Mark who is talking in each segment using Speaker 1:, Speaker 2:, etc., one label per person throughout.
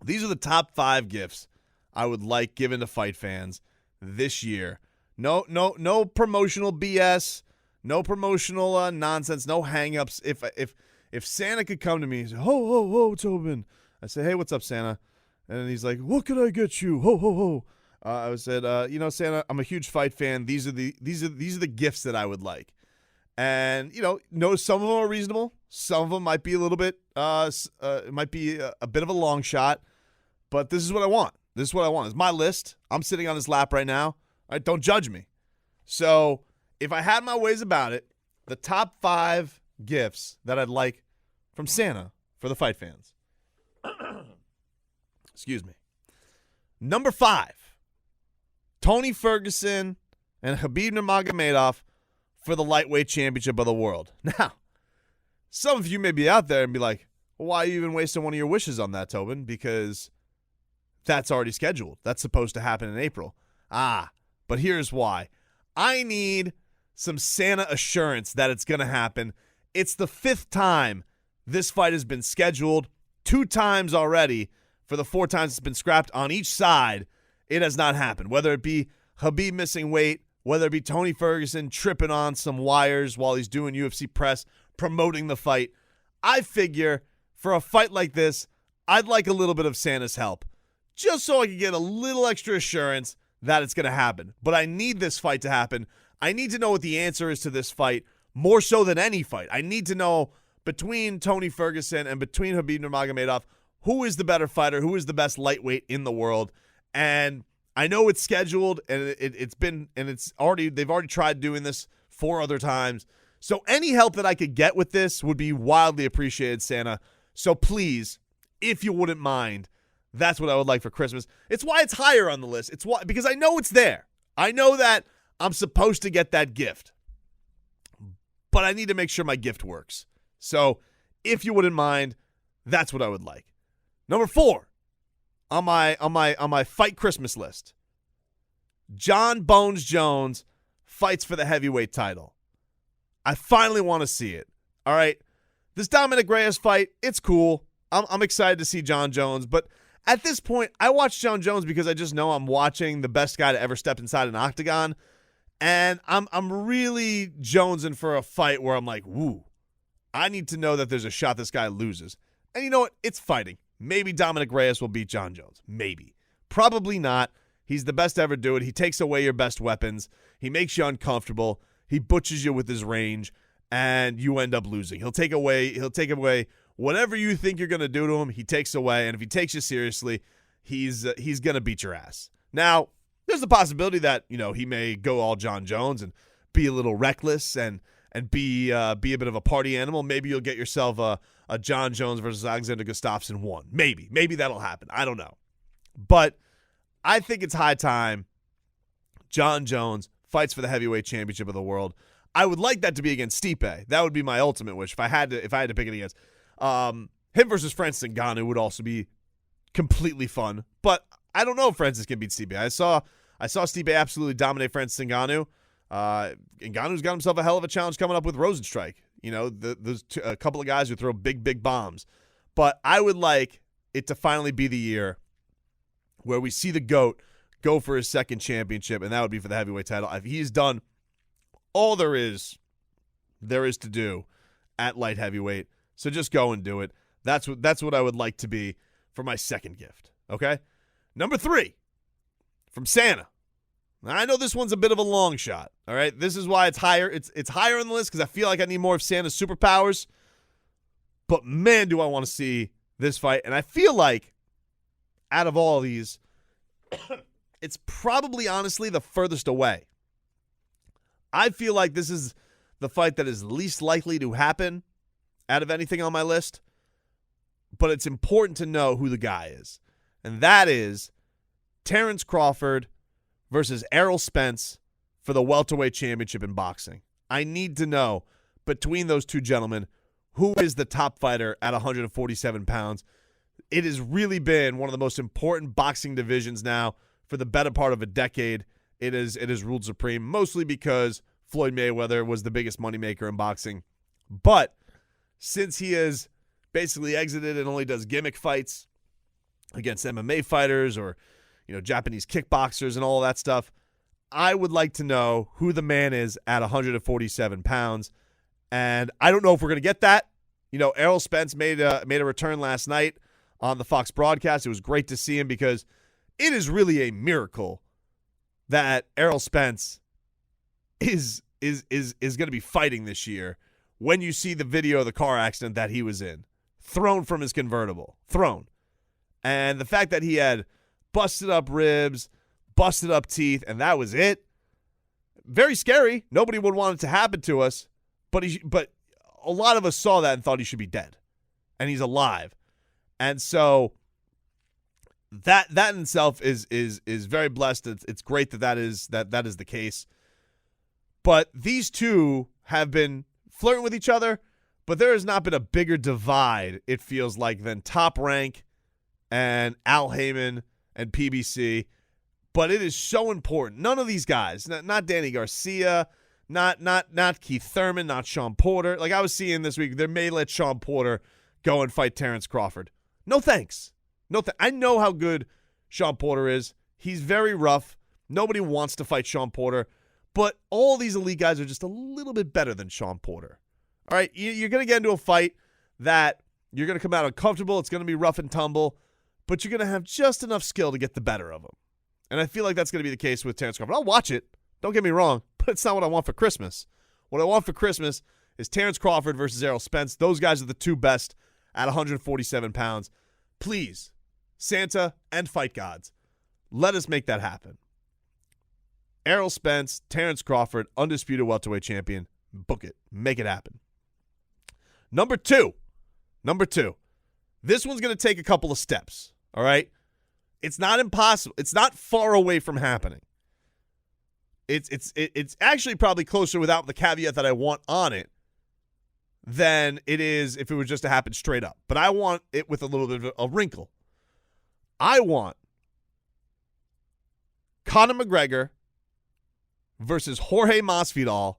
Speaker 1: These are the top 5 gifts I would like given to fight fans this year. No promotional BS, no promotional nonsense, no hangups. If Santa could come to me and say, "Ho, ho, ho, Tobin," I say, "Hey, what's up, Santa?" And then he's like, "What could I get you?" Ho, ho, ho. I said, Santa, I'm a huge fight fan. These are the gifts that I would like. And some of them are reasonable. Some of them might be a little bit, might be a bit of a long shot. But this is what I want. This is what I want. It's my list. I'm sitting on this lap right now. All right, don't judge me. So if I had my ways about it, the top 5 gifts that I'd like from Santa for the fight fans. Excuse me. Number 5, Tony Ferguson and Khabib Nurmagomedov for the lightweight championship of the world. Now, some of you may be out there and be like, well, why are you even wasting one of your wishes on that, Tobin? Because that's already scheduled. That's supposed to happen in April. But here's why. I need some Santa assurance that it's going to happen. It's the 5th time this fight has been scheduled. 2 times already. For the 4 times it's been scrapped on each side, it has not happened. Whether it be Khabib missing weight, whether it be Tony Ferguson tripping on some wires while he's doing UFC press, promoting the fight. I figure for a fight like this, I'd like a little bit of Santa's help, just so I can get a little extra assurance that it's going to happen. But I need this fight to happen. I need to know what the answer is to this fight, more so than any fight. I need to know between Tony Ferguson and between Khabib Nurmagomedov, who is the better fighter, who is the best lightweight in the world. And I know it's scheduled, and they've already tried doing this 4 other times. So any help that I could get with this would be wildly appreciated, Santa. So please, if you wouldn't mind, that's what I would like for Christmas. It's why it's higher on the list. Because I know it's there. I know that I'm supposed to get that gift. But I need to make sure my gift works. So if you wouldn't mind, that's what I would like. Number 4 on my fight Christmas list. John Bones Jones fights for the heavyweight title. I finally want to see it. All right. This Dominic Reyes fight, it's cool. I'm excited to see John Jones, but at this point, I watch John Jones because I just know I'm watching the best guy to ever step inside an octagon, and I'm really jonesing for a fight where I'm like, woo, I need to know that there's a shot this guy loses. And you know what? It's fighting. Maybe Dominic Reyes will beat John Jones. Maybe. Probably not. He's the best to ever do it. He takes away your best weapons. He makes you uncomfortable. He butchers you with his range, and you end up losing. He'll take away whatever you think you're going to do to him. He takes away, and if he takes you seriously, he's going to beat your ass. Now, there's a possibility that, he may go all John Jones and be a little reckless and be a bit of a party animal. Maybe you'll get yourself a John Jones versus Alexander Gustafsson 1. Maybe that'll happen. I don't know. But I think it's high time John Jones fights for the heavyweight championship of the world. I would like that to be against Stipe. That would be my ultimate wish if I had to pick it against. Him versus Francis Ngannou would also be completely fun. But I don't know if Francis can beat Stipe. I saw Stipe absolutely dominate Francis Ngannou. Ngannou's got himself a hell of a challenge coming up with Rosenstrike. There's a couple of guys who throw big bombs. But I would like it to finally be the year where we see the GOAT go for his second championship, and that would be for the heavyweight title. He's done all there is to do at light heavyweight, so just go and do it. That's what I would like to be for my second gift, okay? Number 3, from Santa. Now, I know this one's a bit of a long shot, all right? This is why it's higher. It's higher on the list because I feel like I need more of Santa's superpowers. But, man, do I want to see this fight. And I feel like out of all of these, it's probably, honestly, the furthest away. I feel like this is the fight that is least likely to happen out of anything on my list. But it's important to know who the guy is. And that is Terence Crawford versus Errol Spence for the welterweight championship in boxing. I need to know between those two gentlemen who is the top fighter at 147 pounds. It has really been one of the most important boxing divisions now for the better part of a decade. It is ruled supreme, mostly because Floyd Mayweather was the biggest moneymaker in boxing. But since he has basically exited and only does gimmick fights, against MMA fighters or, Japanese kickboxers and all of that stuff. I would like to know who the man is at 147 pounds. And I don't know if we're going to get that. Errol Spence made a return last night on the Fox broadcast. It was great to see him because it is really a miracle that Errol Spence is going to be fighting this year when you see the video of the car accident that he was in, thrown from his convertible, thrown. And the fact that he had busted up ribs, busted up teeth, and that was it. Very scary. Nobody would want it to happen to us, but a lot of us saw that and thought he should be dead, and he's alive. And so that in itself is very blessed. It's great that is the case. But these two have been flirting with each other, but there has not been a bigger divide, it feels like, than Top Rank and Al Heyman and PBC. But it is so important. None of these guys, not Danny Garcia, not Keith Thurman, not Shawn Porter. Like I was seeing this week, they may let Shawn Porter go and fight Terence Crawford. No thanks. I know how good Shawn Porter is. He's very rough. Nobody wants to fight Shawn Porter. But all these elite guys are just a little bit better than Shawn Porter. All right, you're going to get into a fight that you're going to come out uncomfortable. It's going to be rough and tumble, but you're going to have just enough skill to get the better of him. And I feel like that's going to be the case with Terence Crawford. I'll watch it. Don't get me wrong, but it's not what I want for Christmas. What I want for Christmas is Terence Crawford versus Errol Spence. Those guys are the two best at 147 pounds. Please, Santa and fight gods, let us make that happen. Errol Spence, Terence Crawford, undisputed welterweight champion. Book it. Make it happen. Number two. This one's going to take a couple of steps, all right? It's not impossible. It's not far away from happening. It's actually probably closer without the caveat that I want on it than it is if it was just to happen straight up. But I want it with a little bit of a wrinkle. I want Conor McGregor versus Jorge Masvidal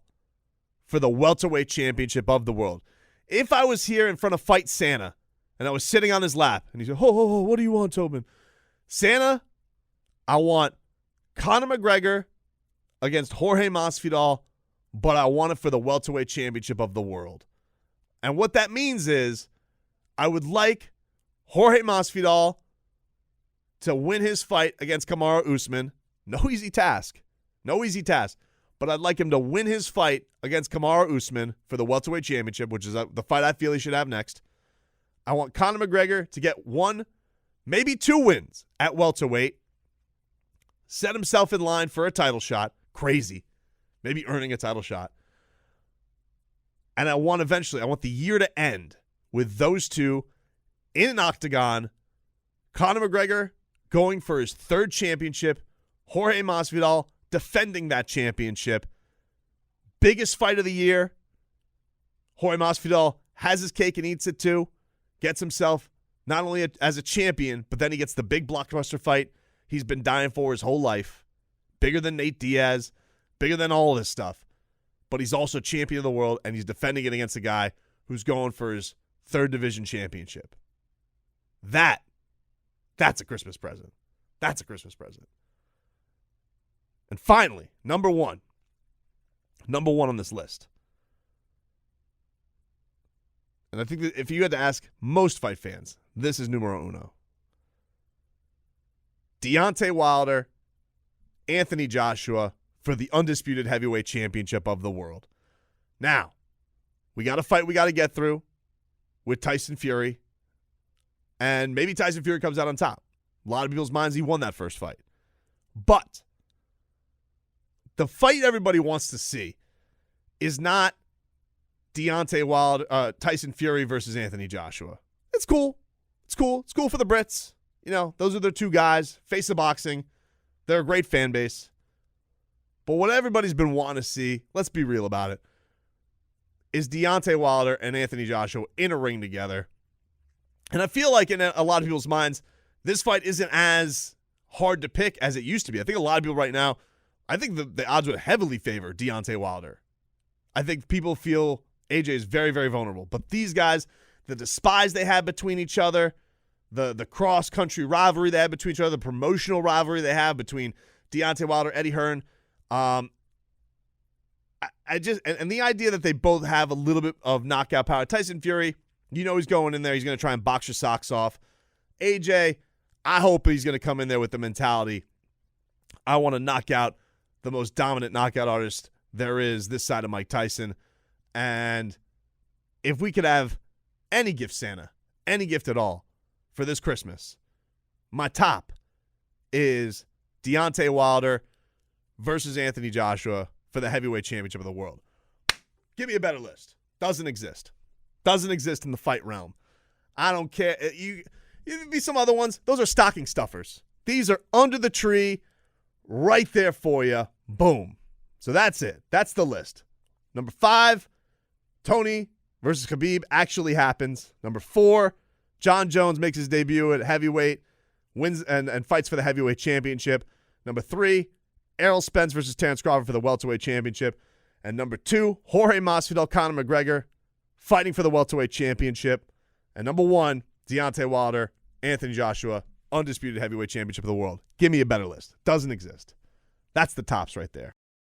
Speaker 1: for the welterweight championship of the world. If I was here in front of Fight Santa and I was sitting on his lap and he said, "Oh, what do you want, Tobin?" Santa, I want Conor McGregor against Jorge Masvidal, but I want it for the welterweight championship of the world. And what that means is I would like Jorge Masvidal to win his fight against Kamaru Usman. No easy task. But I'd like him to win his fight against Kamaru Usman for the welterweight championship, which is the fight I feel he should have next. I want Conor McGregor to get one, maybe two wins at welterweight, set himself in line for a title shot. Crazy. Maybe earning a title shot. And I want the year to end with those two in an octagon. Conor McGregor going for his third championship. Jorge Masvidal defending that championship. Biggest fight of the year. Jorge Masvidal has his cake and eats it too. Gets himself not only as a champion, but then he gets the big blockbuster fight he's been dying for his whole life. Bigger than Nate Diaz. Bigger than all this stuff. But he's also champion of the world, and he's defending it against a guy who's going for his third division championship. That's a Christmas present. That's a Christmas present. And finally, number one on this list. And I think that if you had to ask most fight fans, this is numero uno. Deontay Wilder, Anthony Joshua for the undisputed heavyweight championship of the world. Now, we got a fight we got to get through with Tyson Fury. And maybe Tyson Fury comes out on top. A lot of people's minds, he won that first fight. But the fight everybody wants to see is not Deontay Wilder, Tyson Fury versus Anthony Joshua. It's cool. It's cool for the Brits. Those are their two guys. Face of boxing. They're a great fan base. But what everybody's been wanting to see, let's be real about it, is Deontay Wilder and Anthony Joshua in a ring together. And I feel like in a lot of people's minds, this fight isn't as hard to pick as it used to be. I think a lot of people right now, I think the odds would heavily favor Deontay Wilder. I think people feel AJ is very, very vulnerable. But these guys, the despise they have between each other, the cross-country rivalry they have between each other, the promotional rivalry they have between Deontay Wilder, Eddie Hearn. I just and the idea that they both have a little bit of knockout power. Tyson Fury, he's going in there. He's going to try and box your socks off. AJ, I hope he's going to come in there with the mentality, I want to knock out the most dominant knockout artist there is this side of Mike Tyson. And if we could have any gift, Santa, any gift at all for this Christmas, my top is Deontay Wilder versus Anthony Joshua for the heavyweight championship of the world. Give me a better list. Doesn't exist. Doesn't exist in the fight realm. I don't care. You be some other ones. Those are stocking stuffers. These are under the tree, right there for you. Boom. So that's it. That's the list. Number 5, Tony versus Khabib actually happens. Number 4, John Jones makes his debut at heavyweight, wins and fights for the heavyweight championship. Number 3, Errol Spence versus Terence Crawford for the welterweight championship. And number 2, Jorge Masvidal, Conor McGregor fighting for the welterweight championship. And number 1, Deontay Wilder, Anthony Joshua, undisputed heavyweight championship of the world. Give me a better list. Doesn't exist. That's the tops right there.